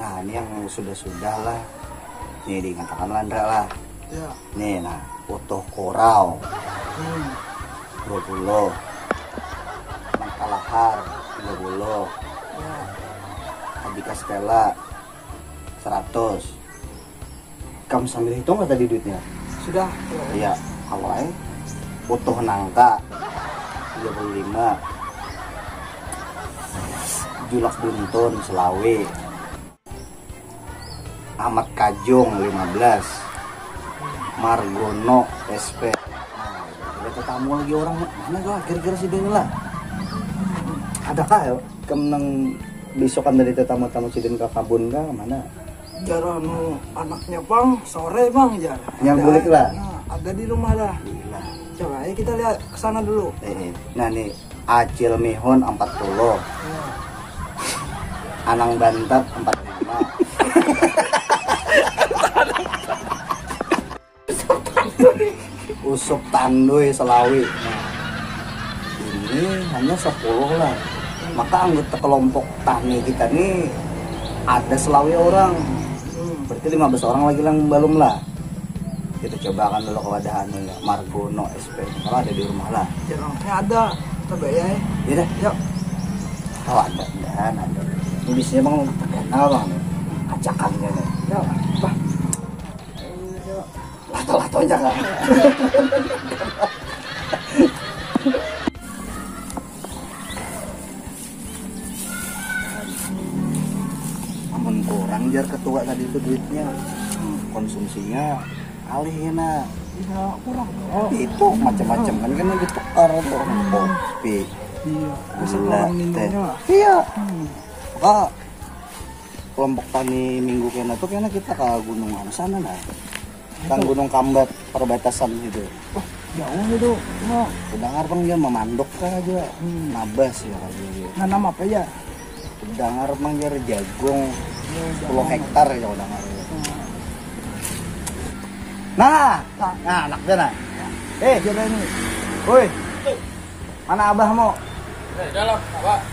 Nah ini yang sudah lah. Nih dikatakan Landra lah. Ya. Nih nah utuh korau 20. Mangkalahar 30. Ya. Adika Stella 100. Kamu sambil hitung nggak tadi duitnya? Sudah. Iya, awalnya utuh nangka 35. Julak buntun Selawe. Ahmad Kajung 15. Margono SP. Nah, ada tamu lagi orang mana lah kira-kira si Den lah. Adakah ya kemenang besokan dari tamu-tamu si Den ke kabun kah mana? Jarano anaknya Bang, sore Bang jar. Yang bulik lah. Nah, ada di rumah dah. Gila. Coba ya kita lihat ke sana dulu. Nah nih Acil Mihun 40. Ya. Anang Bantat 45. Usup Tanduy Selawi. Nah, ini hanya 10 lah. Maka anggota kelompok tani kita nih ada Selawi orang. Berarti 15 orang lagi yang belum lah. Kita coba akan dulu ke wadahannya ya. Margono SP. Kalau ada di rumah lah. Jarangnya ada. Coba ya. Iya dah. Yuk. Oh ada. Ini biasanya bang terkenal bang. Acakannya nih. Yuk. Bah. Lato-lato aja kan. Namun kurang jar ketua tadi itu duitnya. Konsumsinya alihin nah. Iya, kurang. Oh, Itu macam-macam kan ditukar tuh kopi. iya. Bisa Gula, orang teh. minumnya. Iya. Maka kelompok tani minggu kena tuh kena kita ke gunung mana sana nah. Kan Gunung Kambat perbatasan gitu. Wah, jauh itu. Nah, Udah ngarepang dia memandok kah aja. Nabas ya gitu. nanam apa ya? Udah ngarepang dia jagung 10 hektar ya udah ngarep. Nah, anaknya nah. Jalan ini. Woi. Mana abah mau? Dalam apa?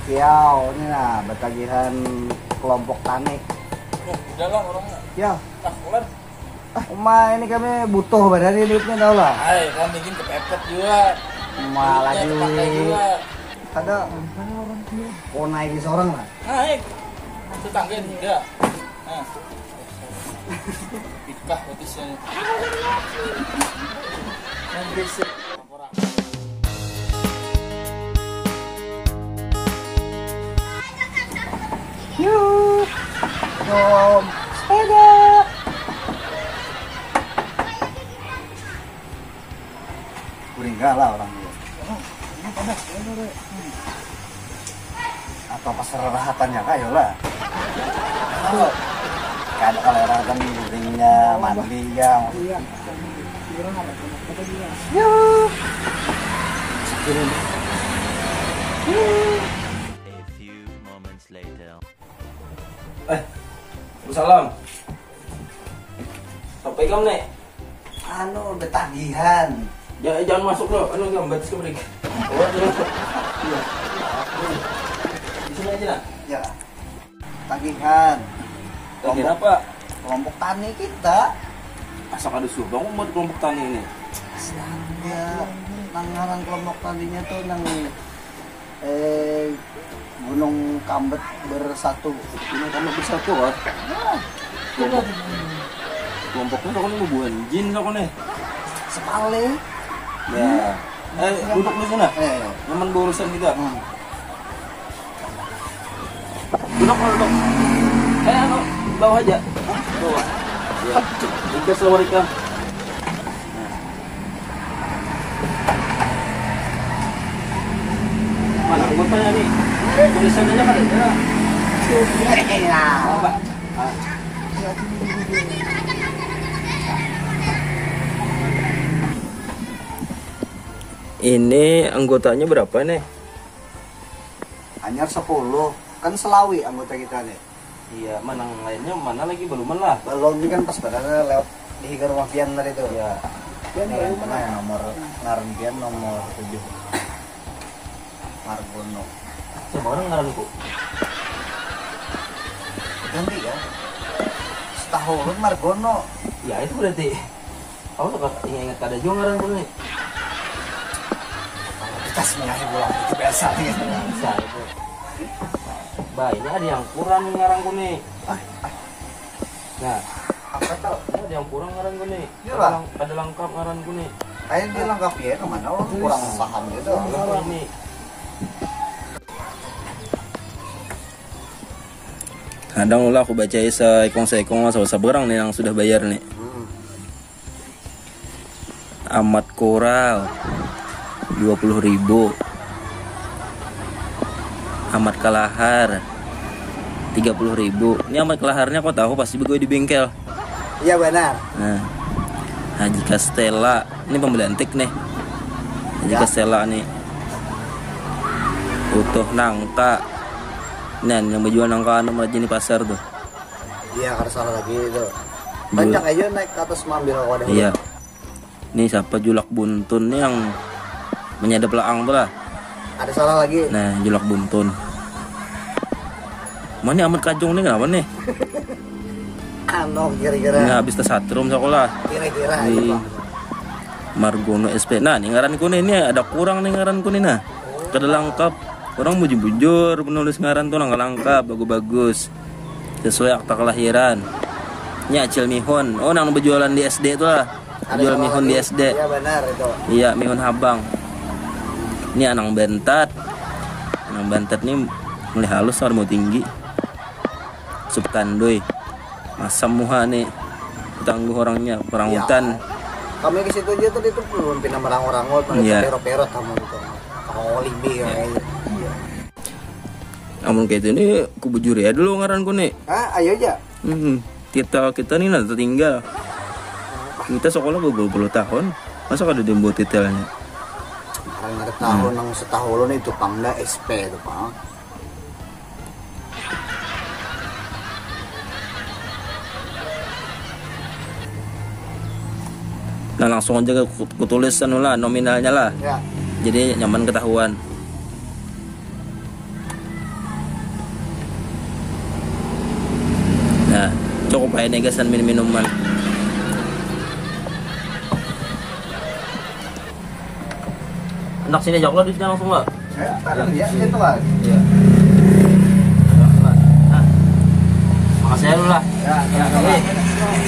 Kiau, ini nah batagihan kelompok tani. Udah lah orangnya. Ya, Ulan. Uma ini kami butuh badan duitnya tau lah. Hai, kamu bikin kepepet juga. Uma lagi Duitnya kepakai juga. ada mau naik di seorang lah. Naik. Tetangga tidak. Nah. Ikah betisnya. Yang berisik. Laporan. Yuk, om sepeda. Enggak lah orang dia. Atau pas rahatannya kayo lah. Kan kalau rahatan guringnya, mandinya. Iya. Kurang ada apa dia. Yuk. A few moments later. Salam. Sampai kamu nih. Anu udah tagihan. Jangan masuk loh. Anu gambar ke mereka. Oh, iya. Di sini aja lah. Ya. Tagihan. Lagi apa? Kelompok tani kita. Asal ada subang mau di kelompok tani ini. Ya, nangaran kelompok taninya tuh nang Gunung Kambet bersatu. Gunung Kambet bersatu kan? Kelompoknya kau nih bukan jin kau nih. Sekali. Ya. Duduk di sana. Nyaman berurusan kita. Duduk. Anu, bawa aja. Bawa. Ya. Kita selalu ikan. Mana anggotanya nih? Tulisan aja kan ada. Apa? Ini anggotanya berapa nih? Anyar 10. Kan Selawi anggota kita nih. Iya, mana yang lainnya mana lagi belum lah. Belum ini kan pas badannya lewat di Higar rumah Pian tadi tuh. Ya. Pian baru mana ya nomor ngaran Pian nomor 7. Margono. Coba orang ngaran ku. ganti ya. Setahun Margono. Ya itu berarti. Kamu suka ingat ada juga ngaran gue nih. Kasih ngasih pulang itu biasa nih. Bisa itu. Bah, ini ada yang kurang ngaran gue nih. Nah, Apa tuh? ini ada yang kurang ngaran gue nih. Iya, Bang. Ada lengkap ngaran gue nih. Kayak dia lengkap ya kemana? Oh, kurang paham gitu. Lengkap nih. Kadang lah aku baca seekong masa seberang nih yang sudah bayar nih. Amat koral 20.000. Amat kalahar 30.000. Ini amat kalaharnya kok tahu pasti gue di bengkel. Iya benar. Nah, Haji Castella ini pembeli antik nih. Haji Castella nih utuh nangka. Nah, yang menjual nangka anu aja di pasar tuh. Iya, karena salah lagi itu. Banyak aja naik ke atas mambil kalau ada. Iya. Ini siapa julak buntun nih yang menyadap laang tuh lah. Ada salah lagi. Nah, julak buntun. Mana amat kajong nih kenapa nih? Ano kira-kira. Ini habis tesatrum sekolah. Kira-kira Di aja, Bang. Margono SP. Nah, ini ngaran kuning ini ada kurang nih ngaran kuning nah. Kada lengkap. Orang bujur-bujur penulis ngaran tuh nggak lengkap, bagus-bagus. Sesuai akta kelahiran. Ini Acil Mihun. Oh, nang berjualan di SD tuh lah. Ada Jual salah Mihun di lagi. SD. Iya benar itu. Iya, Mihun Habang. Ini Anang Bentat. Anang Bentat nih mulai halus harus mau tinggi. Sup kandoy. Masam muha nih. Tangguh orangnya, orang Iya. hutan. Kami ke situ aja tuh itu belum pindah merang-orang Iya. perot-perot kamu itu. Kalau libi kayaknya. Namun kayak itu ini aku bujur ya dulu ngaranku nih. Ah, ayo aja. Kita nih nanti tinggal. Kita sekolah 20 tahun. Masa ada dembo titelnya? Karena ada tahun yang setahun itu pangda SP itu Pak. Nah langsung aja ku tulis anu lah nominalnya lah. Ya. Jadi nyaman ketahuan. Nah, cukup aja negasan minuman. Enak sini jauh lah duitnya langsung lah. Ya, itu lah. Iya. Makasih ya lu lah. Ya, Ya.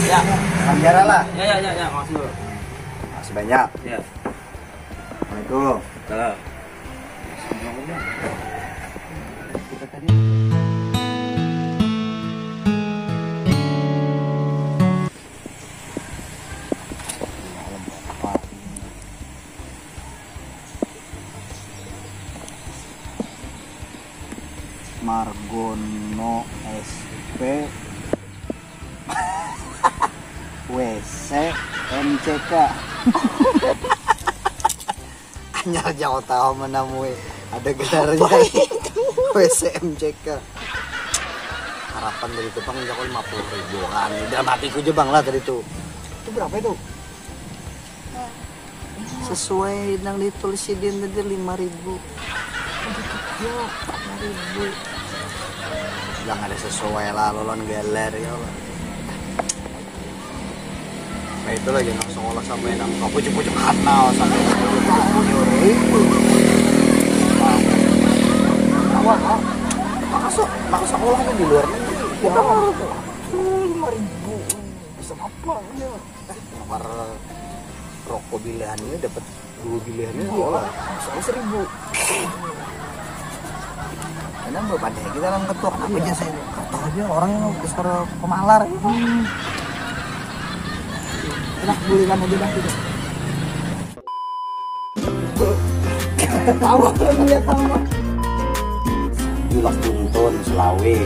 Ya. Kamera lah. Ya, makasih lu. Masih banyak. Ya. Assalamualaikum. Salam. Kita tadi Margono SP WC MCK anyar jauh tahu menemui ada gelarnya WC MCK harapan dari itu bang jauh 50.000 kan dalam hatiku aja bang lah tadi itu berapa itu sesuai yang ditulis di tadi 5.000 ya 4.000 yang ada sesuai lah lolon galer ya Allah. Nah itu lagi nang sekolah sampai nang pucuk-pucuk kanal sampai tahun itu. Awal maka sekolahnya di luar negeri. Kita baru tuh 5.000 bisa apa ya? Nomor rokok pilihannya dapat 2 pilihannya sekolah 1.000. Karena belum ada kita orang ketua kenapa aja saya ketua aja orang yang besar pemalar gitu. Enak belikan aja dah gitu. Tawa lihat tawa. Julak buntun Selawi.